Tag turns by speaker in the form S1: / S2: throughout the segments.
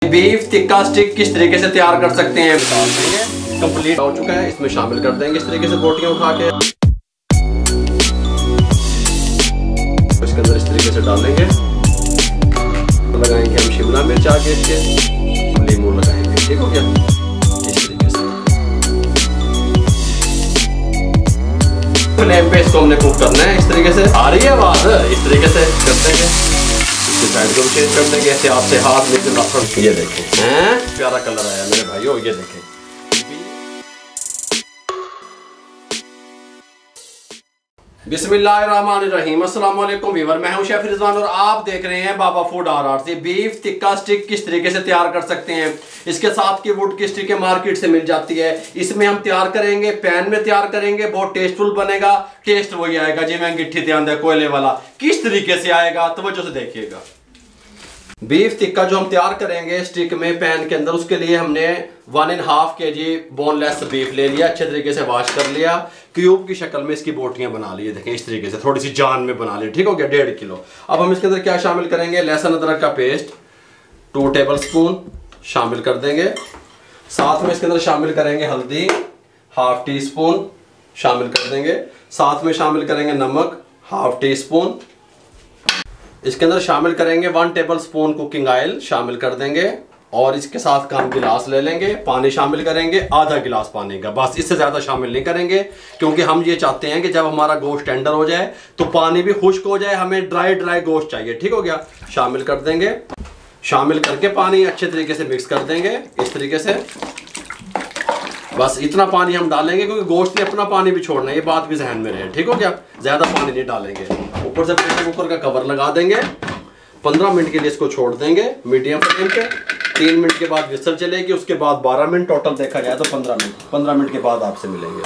S1: Beef tikka stick किस तरीके से तैयार कर सकते हैं बता देंगे। कंप्लीट हो चुका है, इसमें शामिल कर देंगे इस तरीके से बोटियां उठा के इसके अंदर इस तरीके से डालेंगे। लगाएंगे हम शिमला मिर्च आगे इसके, नींबू लगाएंगे। ठीक हो गया, इस तरीके से फ्लेम पे इसको हमने कुक करना है। इस तरीके से आ रही है आवाज, इस तरीके से कर देंगे। इसकी साइड को चेंज कर देंगे ऐसे आपसे हाथ में से। ये देखें हैं प्यारा कलर आया मेरे भाइयों, ये देखें। बिस्मिल्लाहिर्रहमानिर्रहीम, अस्सलाम वालेकुम व्यूअर, मैं हूं शेफ रिजवान और आप देख रहे हैं बाबा फूड RR से। बीफ टिक्का स्टिक किस तरीके से तैयार कर सकते हैं। इसके साथ की वुड की स्टिक मार्केट से मिल जाती है। इसमें हम तैयार करेंगे, पैन में तैयार करेंगे, बहुत टेस्टफुल बनेगा। टेस्ट वही आएगा जी मैं अंगीठी ध्यान दे कोयले वाला। किस तरीके से आएगा तवज्जो से देखिएगा। बीफ टिक्का जो हम तैयार करेंगे स्टिक में पैन के अंदर, उसके लिए हमने 1.5 kg बोनलेस बीफ ले लिया, अच्छे तरीके से वॉश कर लिया, क्यूब की शक्ल में इसकी बोटियां बना ली। देखें इस तरीके से थोड़ी सी जान में बना ली। ठीक हो गया, 1.5 किलो। अब हम इसके अंदर क्या शामिल करेंगे, लहसुन अदरक का पेस्ट 2 टेबलस्पून शामिल कर देंगे। साथ में इसके अंदर शामिल करेंगे हल्दी 1/2 टीस्पून शामिल कर देंगे। साथ में शामिल करेंगे नमक 1/2 टीस्पून। इसके अंदर शामिल करेंगे 1 टेबलस्पून कुकिंग ऑयल शामिल कर देंगे। और इसके साथ का हम गिलास ले लेंगे, पानी शामिल करेंगे आधा गिलास पानी का, बस इससे ज़्यादा शामिल नहीं करेंगे क्योंकि हम ये चाहते हैं कि जब हमारा गोश्त टेंडर हो जाए तो पानी भी खुश्क हो जाए, हमें ड्राई गोश्त चाहिए। ठीक हो गया, शामिल कर देंगे। शामिल करके पानी अच्छे तरीके से मिक्स कर देंगे इस तरीके से। बस इतना पानी हम डालेंगे क्योंकि गोश्त ने अपना पानी भी छोड़ना है, ये बात भी जहन में रहे। ठीक हो गया, ज़्यादा पानी नहीं डालेंगे। ऊपर से प्रेशर कुकर का कवर लगा देंगे, 15 मिनट के लिए इसको छोड़ देंगे मीडियम फ्लेम पे। 3 मिनट के बाद विसल चलेगी, उसके बाद 12 मिनट, टोटल देखा जाए तो 15 मिनट के बाद आपसे मिलेंगे।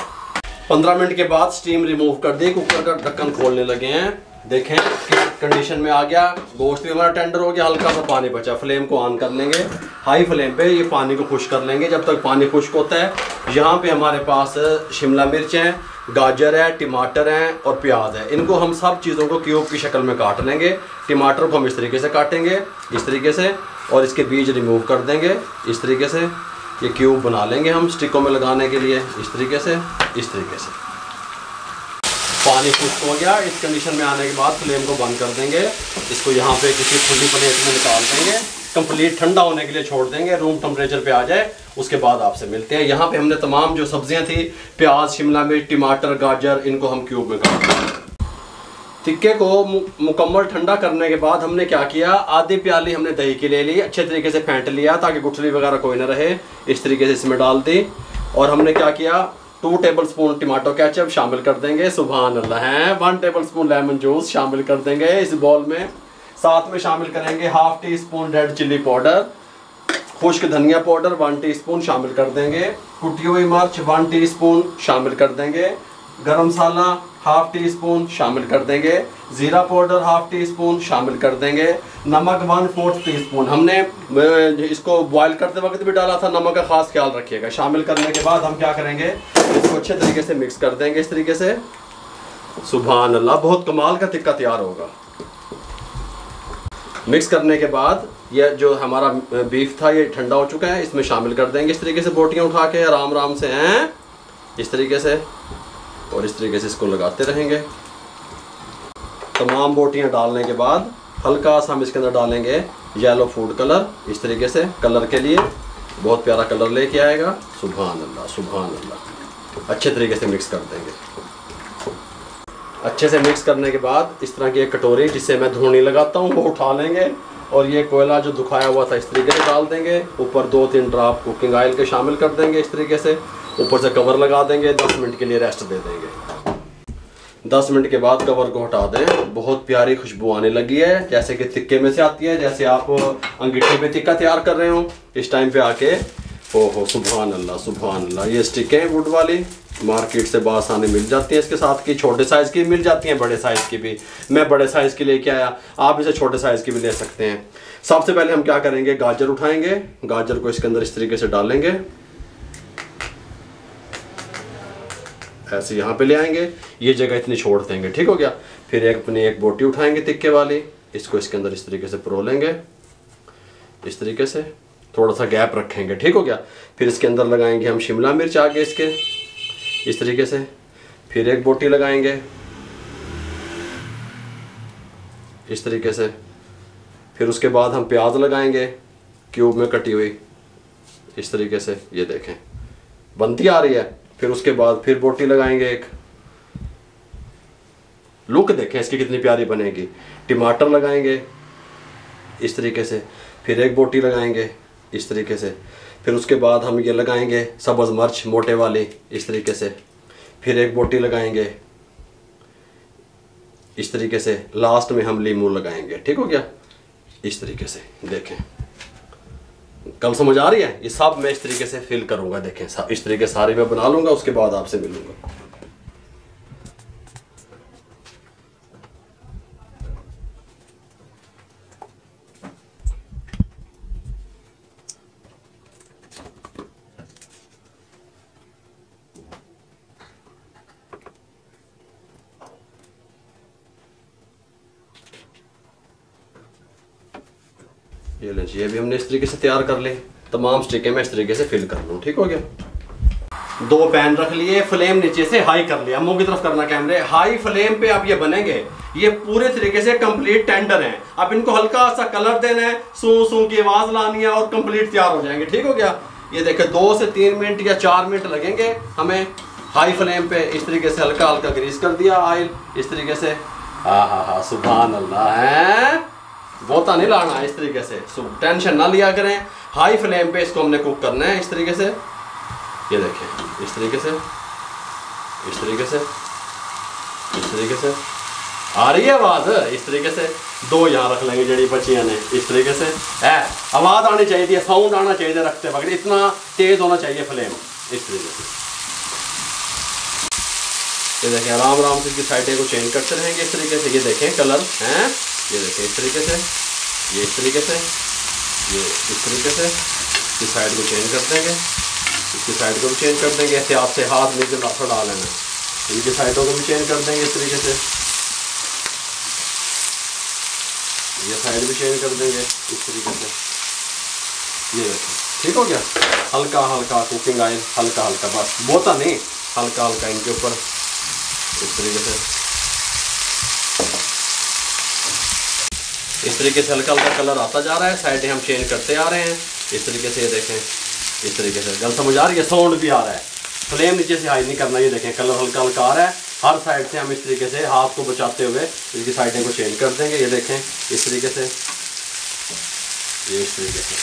S1: 15 मिनट के बाद स्टीम रिमूव कर दी, कुकर का ढक्कन खोलने लगे हैं। देखें किस कंडीशन में आ गया, गोश्त भी हमारा टेंडर हो गया, हल्का सा पानी बचा। फ्लेम को ऑन कर लेंगे, हाई फ्लेम पे ये पानी को खुश्क कर लेंगे जब तक पानी खुश्क होता है। यहाँ पे हमारे पास शिमला मिर्च है, गाजर है, टमाटर हैं और प्याज है। इनको हम सब चीज़ों को क्यूब की शक्ल में काट लेंगे। टमाटर को हम इस तरीके से काटेंगे इस तरीके से, और इसके बीज रिमूव कर देंगे इस तरीके से। ये क्यूब बना लेंगे हम स्टिकों में लगाने के लिए इस तरीके से, इस तरीके से। पानी खुश्क हो गया, इस कंडीशन में आने के बाद फ्लेम को बंद कर देंगे। इसको यहाँ पे किसी खुली प्लेट में निकाल देंगे, कंप्लीट ठंडा होने के लिए छोड़ देंगे, रूम टेम्परेचर पे आ जाए, उसके बाद आपसे मिलते हैं। यहाँ पे हमने तमाम जो सब्जियाँ थी, प्याज, शिमला मिर्च, टमाटर, गाजर, इनको हम क्यूब में काट देंगे। टिक्के को मुकम्मल ठंडा करने के बाद हमने क्या किया, आधी प्याली हमने दही की ले ली, अच्छे तरीके से फेंट लिया ताकि गुठली वगैरह कोई ना रहे। इस तरीके से इसमें डाल दी। और हमने क्या किया, 2 टेबलस्पून टमाटो केचप शामिल कर देंगे, सुभान अल्लाह हैं। 1 टेबलस्पून लेमन जूस शामिल कर देंगे इस बॉल में। साथ में शामिल करेंगे 1/2 टीस्पून रेड चिल्ली पाउडर, खुश्क धनिया पाउडर 1 टीस्पून शामिल कर देंगे, कुटी हुई मिर्च 1 टीस्पून शामिल कर देंगे, गरम मसाला 1/2 टीस्पून शामिल कर देंगे, जीरा पाउडर 1/2 टीस्पून शामिल कर देंगे, नमक 1/4 टीस्पून। हमने इसको बॉयल करते वक्त भी डाला था, नमक का खास ख्याल रखिएगा। शामिल करने के बाद हम क्या करेंगे, इसको अच्छे तरीके से मिक्स कर देंगे इस तरीके से। सुभान अल्लाह, बहुत कमाल का टिक्का तैयार होगा। मिक्स करने के बाद ये जो हमारा बीफ था ये ठंडा हो चुका है, इसमें शामिल कर देंगे इस तरीके से। बोटियां उठा के आराम से हैं इस तरीके से, और इस तरीके से इसको लगाते रहेंगे। तमाम बोटियां डालने के बाद हल्का सा हम इसके अंदर डालेंगे येलो फूड कलर इस तरीके से, कलर के लिए बहुत प्यारा कलर लेके आएगा। सुभान अल्लाह, सुभान अल्लाह। अच्छे तरीके से मिक्स कर देंगे। अच्छे से मिक्स करने के बाद इस तरह की एक कटोरी जिससे मैं धुनी लगाता हूँ वो उठा लेंगे, और ये कोयला जो दुखाया हुआ था इस तरीके से डाल देंगे। ऊपर 2-3 ड्रॉप कुकिंग ऑयल के शामिल कर देंगे इस तरीके से। ऊपर से कवर लगा देंगे, 10 मिनट के लिए रेस्ट दे देंगे। 10 मिनट के बाद कवर को हटा दें। बहुत प्यारी खुशबू आने लगी है, जैसे कि टिक्के में से आती है, जैसे आप अंगीठी पे टिक्का तैयार कर रहे हो। इस टाइम पे आके ओहो सुभान अल्लाह, सुभान अल्लाह। ये स्टिक है वुड वाली, मार्केट से बासानी मिल जाती है। इसके साथ की छोटे साइज़ की मिल जाती हैं, बड़े साइज़ की भी। मैं बड़े साइज़ की लेके आया, आप इसे छोटे साइज़ की भी ले सकते हैं। सबसे पहले हम क्या करेंगे, गाजर उठाएंगे, गाजर को इसके अंदर इस तरीके से डालेंगे, ऐसे यहाँ पे ले आएंगे, ये जगह इतनी छोड़ देंगे। ठीक हो गया। फिर एक बोटी उठाएंगे तिक्के वाली, इसको इसके अंदर इस तरीके से परो लेंगे इस तरीके से। थोड़ा सा गैप रखेंगे, ठीक हो गया। फिर इसके अंदर लगाएंगे हम शिमला मिर्च आगे इसके इस तरीके से, फिर एक बोटी लगाएंगे इस तरीके से, फिर उसके बाद हम प्याज लगाएंगे क्यूब में कटी हुई इस तरीके से, ये देखें बनती आ रही है। फिर उसके बाद फिर बोटी लगाएंगे एक, लुक देखें इसकी कितनी प्यारी बनेगी। टमाटर लगाएंगे इस तरीके से, फिर एक बोटी लगाएंगे इस तरीके से, फिर उसके बाद हम ये लगाएंगे सब्ज़ मिर्च मोटे वाली इस तरीके से, फिर एक बोटी लगाएंगे इस तरीके से, लास्ट में हम लीमू लगाएंगे, ठीक हो गया इस तरीके से। देखें कल समझ आ रही है, ये सब मैं इस तरीके से फिल करूंगा। देखें इस तरीके सारी मैं बना लूंगा, उसके बाद आपसे मिलूंगा। ये लें, ये भी हमने इस तरीके से तैयार कर ले। तमाम स्टिकें मैं इस तरीके से फिल कर लूँ, ठीक हो गया। 2 पैन रख लिए, फ्लेम नीचे से हाई कर लिया, मुंह की तरफ करना कैमरे, हाई फ्लेम पे अब ये बनेंगे। ये पूरे तरीके से कंप्लीट टेंडर हैं। अब इनको हल्का सा कलर देना है, सू सू की आवाज लानी है और कंप्लीट तैयार हो जाएंगे, ठीक हो गया। ये देखें 2 से 3 मिनट या 4 मिनट लगेंगे हमें हाई फ्लेम पे। इस तरीके से हल्का हल्का ग्रीस कर दिया ऑयल इस तरीके से। हाँ सुभान अल्लाह है, बहुता नहीं लाना है इस तरीके से, टेंशन ना लिया करें। हाई फ्लेम पे इसको हमने कुक करना है इस तरीके से। ये देखें इस तरीके से, इस तरीके से, इस तरीके से आ रही है आवाज इस तरीके से। 2 यहाँ रख लेंगे जड़ी बच्चियाँ ने इस तरीके से है, आवाज आनी चाहिए, साउंड आना चाहिए रखते वक्त, इतना तेज होना चाहिए फ्लेम इस तरीके से। ये देखें आराम आराम से इसकी साइडें को चेंज करते रहेंगे इस तरीके से। ये देखें कलर हैं, ये देखें इस तरीके से, ये इस तरीके से, ये इस तरीके से। इसकी साइड को चेंज कर देंगे, इसकी साइड को भी चेंज कर देंगे, एहतियात से हाथ नीचे लाफा डाल लेना। इनकी साइडों को भी चेंज कर देंगे इस तरीके से, ये साइड भी चेंज कर देंगे इस तरीके से। ये देखें ठीक हो गया। हल्का हल्का कुकिंग ऑयल, हल्का हल्का, बस बहुता नहीं, हल्का हल्का इनके ऊपर इस तरीके से, इस तरीके से हल्का हल्का कलर आता जा रहा है। साइडें हम चेंज करते आ रहे हैं इस तरीके से। ये देखें इस तरीके से, गल समझ आ रही है, साउंड भी आ रहा है। फ्लेम नीचे से हाई नहीं करना। ये देखें कलर हल्का हल्का आ रहा है। हर साइड से हम इस तरीके से हाथ को बचाते हुए इसकी साइडें को चेंज कर देंगे। ये देखें इस तरीके से, ये इस तरीके से।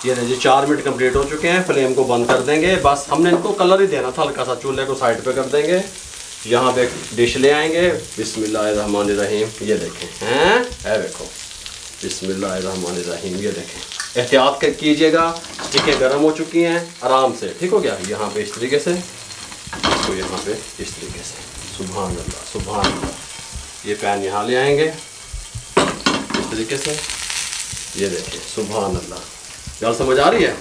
S1: ये जी 4 मिनट कंप्लीट हो चुके हैं। फ्लेम को बंद कर देंगे। बस हमने इनको कलर ही देना था हल्का सा। चूल्हे को साइड पे कर देंगे। यहाँ पे डिश ले आएंगे। बिस्मिल्लाहिर्रहमानिर्रहीम। ये देखें हैं, है देखो, बिस्मिल्लाहिर्रहमानिर्रहीम। ये देखें, एहतियात कीजिएगा, स्टिकें गर्म हो चुकी हैं आराम से, ठीक हो गया। यहाँ पे इस तरीके से, तो यहाँ पे इस तरीके से, सुभान अल्लाह सुभान अल्लाह। ये पैन यहाँ ले आएंगे इस तरीके से। ये देखिए सुभान अल्लाह, यार समझ आ रही है।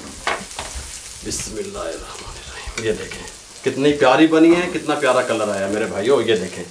S1: बिस्मिल्लाहिर्रहमानिर्रहीम। ये देखें कितनी प्यारी बनी है, कितना प्यारा कलर आया मेरे भाइयों। ये देखें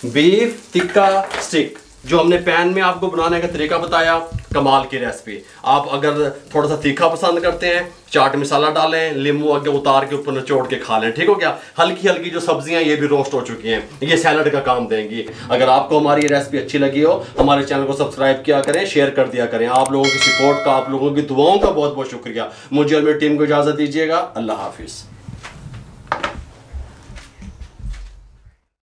S1: बीफ टिक्का स्टिक, जो हमने पैन में आपको बनाने का तरीका बताया, कमाल की रेसिपी। आप अगर थोड़ा सा तीखा पसंद करते हैं, चाट मसाला डालें, नींबू आगे उतार के ऊपर निचोड़ के खा लें, ठीक हो गया। हल्की हल्की जो सब्जियां ये भी रोस्ट हो चुकी हैं, ये सैलड का काम देंगी। अगर आपको हमारी ये रेसिपी अच्छी लगी हो, हमारे चैनल को सब्सक्राइब किया करें, शेयर कर दिया करें। आप लोगों की सपोर्ट का, आप लोगों की दुआओं का बहुत बहुत शुक्रिया। मुझे और मेरी टीम को इजाज़त दीजिएगा। अल्लाह हाफिज़।